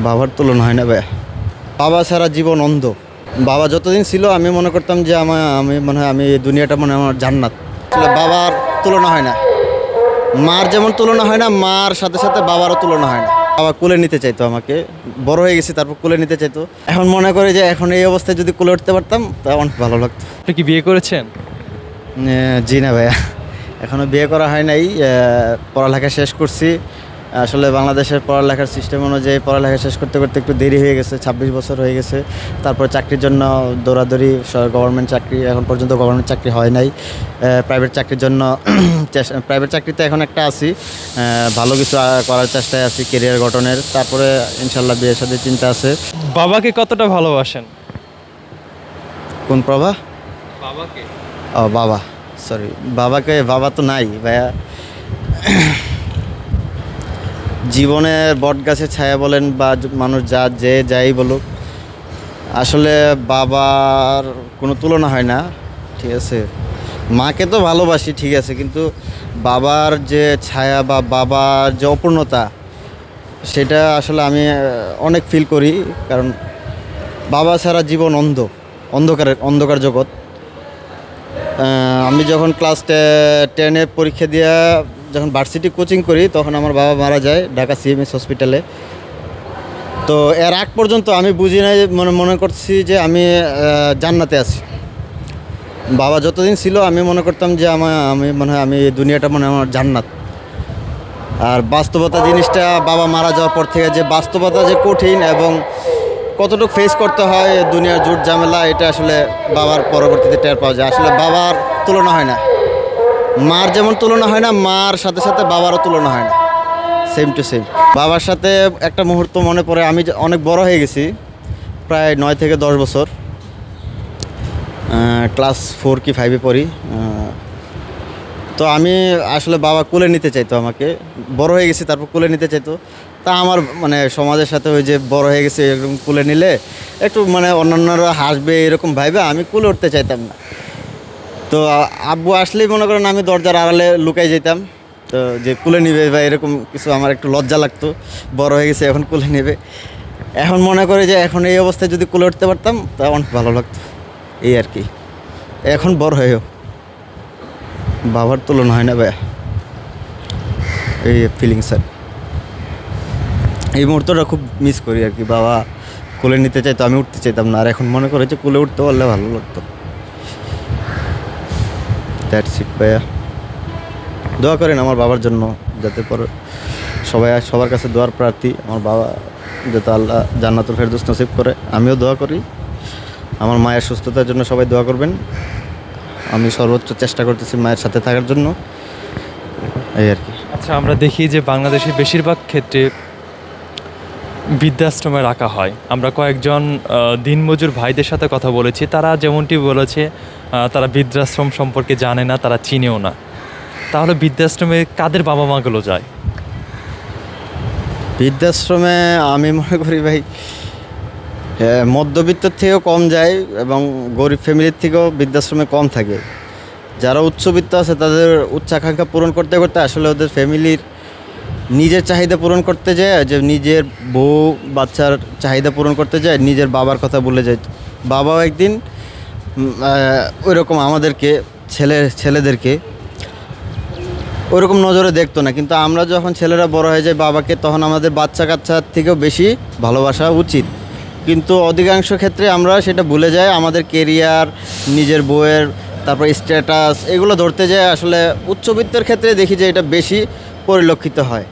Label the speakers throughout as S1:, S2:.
S1: বাবার তুলনা হয় না ভাইয়া। বাবা ছাড়া জীবন অন্ধ। বাবা যতদিন ছিল আমি মনে করতাম যে আমি মনে হয় আমি এই দুনিয়াটা মনে হয় আমার জান্নাত। আসলে বাবার তুলনা হয় না। মার যেমন তুলনা হয় না, মার সাথে সাথে বাবারও তুলনা হয় না। বাবা কোলে নিতে চাইতো আমাকে, বড় হয়ে গেছি তারপর কোলে নিতে চাইতো। এখন মনে করি যে এখন এই অবস্থায় যদি কোলে উঠতে পারতাম তা অনেক ভালো লাগতো।
S2: আপনি কি বিয়ে করেছেন?
S1: জি না ভাইয়া, এখনও বিয়ে করা হয় নাই। পড়ালেখা শেষ করছি। আসলে বাংলাদেশের পড়ালেখার সিস্টেম অনুযায়ী পড়ালেখা শেষ করতে করতে একটু দেরি হয়ে গেছে, 26 বছর হয়ে গেছে। তারপর চাকরির জন্য দৌড়াদৌড়ি, গভর্নমেন্ট চাকরি এখন পর্যন্ত গভর্নমেন্ট চাকরি হয় নাই। প্রাইভেট চাকরির জন্য প্রাইভেট চাকরিতে এখন একটা আছি, ভালো কিছু করার চেষ্টায় আছি কেরিয়ার গঠনের। তারপরে ইনশাল্লাহ বিয়ের সাথে চিন্তা আছে।
S2: বাবাকে কতটা ভালোবাসেন?
S1: কোন প্রভা?
S2: বাবাকে।
S1: ও বাবা, সরি, বাবা তো নাই ভাইয়া। জীবনে বট গাছের ছায়া বলেন বা মানুষ যাই বলুক, আসলে বাবার কোনো তুলনা হয় না। ঠিক আছে, মাকে তো ভালোবাসি ঠিক আছে, কিন্তু বাবার যে ছায়া বা বাবার যে অপূর্ণতা সেটা আসলে আমি অনেক ফিল করি। কারণ বাবা ছাড়া জীবন অন্ধকার জগৎ। আমি যখন ক্লাস 10-এ পরীক্ষা দিয়ে যখন ভার্সিটি কোচিং করি তখন আমার বাবা মারা যায় ঢাকা সিএমএস হসপিটালে। তো এর আগ পর্যন্ত আমি বুঝি নাই, মনে করছি যে আমি জান্নাতে আছি। বাবা যতদিন ছিল আমি মনে করতাম যে আমি মনে হয় আমি এই দুনিয়াটা মনে হয় আমার জান্নাত। আর বাস্তবতা জিনিসটা বাবা মারা যাওয়ার পর থেকে যে বাস্তবতা যে কঠিন এবং কতটুকু ফেস করতে হয় দুনিয়ার জুট ঝামেলা, এটা আসলে বাবার পরবর্তীতে টের পাওয়া যায়। আসলে বাবার তুলনা হয় না। মার যেমন তুলনা হয় না, মার সাথে সাথে বাবারও তুলনা হয় না, সেম টু সেম। বাবার সাথে একটা মুহূর্ত মনে পড়ে, আমি অনেক বড় হয়ে গেছি, প্রায় 9 থেকে 10 বছর, ক্লাস 4 কি 5-এ পড়ি। তো আমি আসলে বাবা কোলে নিতে চাইতো আমাকে, বড় হয়ে গেছি তারপর কোলে নিতে চাইতো। তা আমার মানে সমাজের সাথে ওই যে বড় হয়ে গেছে এরকম কোলে নিলে একটু মানে অন্যান্যরা হাসবে এরকম ভাইবে আমি কোলে উঠতে চাইতাম না। তো আব্বু আসলেই মনে করেন আমি দরজার আড়ালে লুকাই যেতাম, তো যে কোলে নিবে বা এরকম কিছু, আমার একটু লজ্জা লাগতো। বড় হয়ে গেছে এখন কোলে নেবে। এখন মনে করি যে এখন এই অবস্থায় যদি কোলে উঠতে পারতাম তা অনেক ভালো লাগতো, এই আর কি। এখন বড় হয়েও বাবার তুলনা হয় না ভাইয়া, এই ফিলিংস। আর এই মুহূর্তটা খুব মিস করি আর কি। বাবা কোলে নিতে চাইতো, আমি উঠতে চাইতাম না। আর এখন মনে করে যে কোলে উঠতে পারলে ভালো লাগতো। দ্যাটস ইট ভাইয়া। দোয়া করেন আমার বাবার জন্য, যাতে পরে সবার কাছে দোয়ার প্রার্থী আমার বাবা যাতে আল্লাহ জান্নাতুল ফেরদৌস নসিব করে। আমিও দোয়া করি আমার মায়ের সুস্থতার জন্য, সবাই দোয়া করবেন। আমি সর্বোচ্চ চেষ্টা করতেছি মায়ের সাথে থাকার জন্য, এই আর কি।
S2: আচ্ছা, আমরা দেখি যে বাংলাদেশের বেশিরভাগ ক্ষেত্রে বৃদ্ধাশ্রমে রাখা হয়। আমরা কয়েকজন দিনমজুর ভাইদের সাথে কথা বলেছি, তারা যেমনটি বলেছে তারা বৃদ্ধাশ্রম সম্পর্কে জানে না, তারা চিনেও না। তাহলে বৃদ্ধাশ্রমে কাদের বাবা মাগুলো যায়?
S1: বৃদ্ধাশ্রমে আমি মনে করি ভাই মধ্যবিত্তের থেকেও কম যায় এবং গরিব ফ্যামিলির থেকেও বৃদ্ধাশ্রমে কম থাকে। যারা উচ্চবিত্ত আছে তাদের উচ্চাকাঙ্ক্ষা পূরণ করতে করতে আসলে ওদের ফ্যামিলির নিজের চাহিদা পূরণ করতে যায়, যে নিজের বউ বাচ্চার চাহিদা পূরণ করতে যায়, নিজের বাবার কথা ভুলে যায়। বাবাও একদিন ওই রকম আমাদেরকে ছেলেদেরকে ওইরকম নজরে দেখতো না, কিন্তু আমরা যখন ছেলেরা বড় হয়ে যায় বাবাকে, তখন আমাদের বাচ্চা কাচ্চার থেকেও বেশি ভালোবাসা উচিত। কিন্তু অধিকাংশ ক্ষেত্রে আমরা সেটা ভুলে যাই, আমাদের কেরিয়ার, নিজের বউয়ের, তারপর স্ট্যাটাস, এগুলো ধরতে যায়। আসলে উচ্চবিত্তের ক্ষেত্রে দেখি যে এটা বেশি পরিলক্ষিত হয়,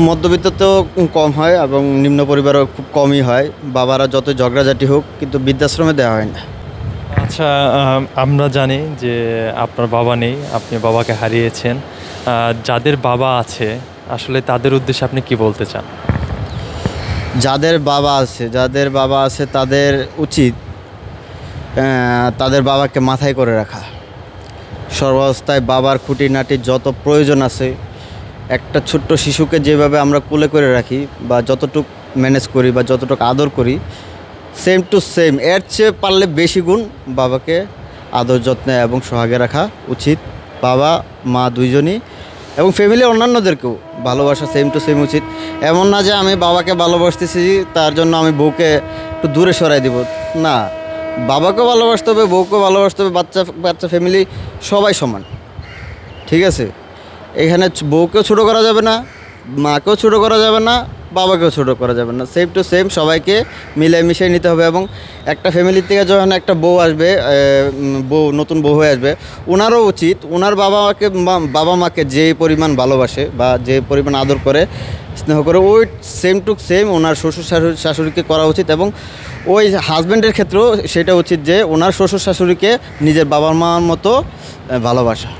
S1: মধ্যবিত্ততেও কম হয় এবং নিম্ন পরিবারও খুব কমই হয়। বাবারা যত ঝগড়াঝাটি হোক, কিন্তু বৃদ্ধাশ্রমে দেওয়া হয় না।
S2: আচ্ছা, আমরা জানি যে আপনার বাবা নেই, আপনি বাবাকে হারিয়েছেন। যাদের বাবা আছে আসলে তাদের উদ্দেশ্যে আপনি কি বলতে চান?
S1: যাদের বাবা আছে তাদের উচিত তাদের বাবাকে মাথায় করে রাখা। সর্বাবস্থায় বাবার খুঁটিনাটি যত প্রয়োজন আছে, একটা ছোট্ট শিশুকে যেভাবে আমরা কোলে করে রাখি বা যতটুকু ম্যানেজ করি বা যতটুকু আদর করি, সেম টু সেম এর চেয়ে পারলে বেশি গুণ বাবাকে আদর যত্নে এবং সোহাগে রাখা উচিত। বাবা মা দুইজনই এবং ফ্যামিলি অন্যান্যদেরকেও ভালোবাসা সেম টু সেম উচিত। এমন না যে আমি বাবাকে ভালোবাসতেছি তার জন্য আমি বউকে একটু দূরে সরাই দিব, না, বাবাকেও ভালোবাসতে হবে, বউকেও ভালোবাসতে হবে, বাচ্চা বাচ্চা ফ্যামিলি সবাই সমান, ঠিক আছে। এখানে বউকেও ছোটো করা যাবে না, মাকেও ছোটো করা যাবে না, বাবাকেও ছোটো করা যাবে না, সেম টু সেম সবাইকে মিলিয়ে মিশিয়ে নিতে হবে। এবং একটা ফ্যামিলির থেকে যখন একটা বউ আসবে, নতুন বউ হয়ে আসবে, ওনারও উচিত ওনার বাবা মাকে যে পরিমাণ ভালোবাসে বা যে পরিমাণ আদর করে, স্নেহ করে, ওই সেম টু সেম ওনার শ্বশুর শাশুড়িকে করা উচিত। এবং ওই হাজব্যান্ডের ক্ষেত্রেও সেটা উচিত যে ওনার শ্বশুর শাশুড়িকে নিজের বাবা মার মতো ভালোবাসা।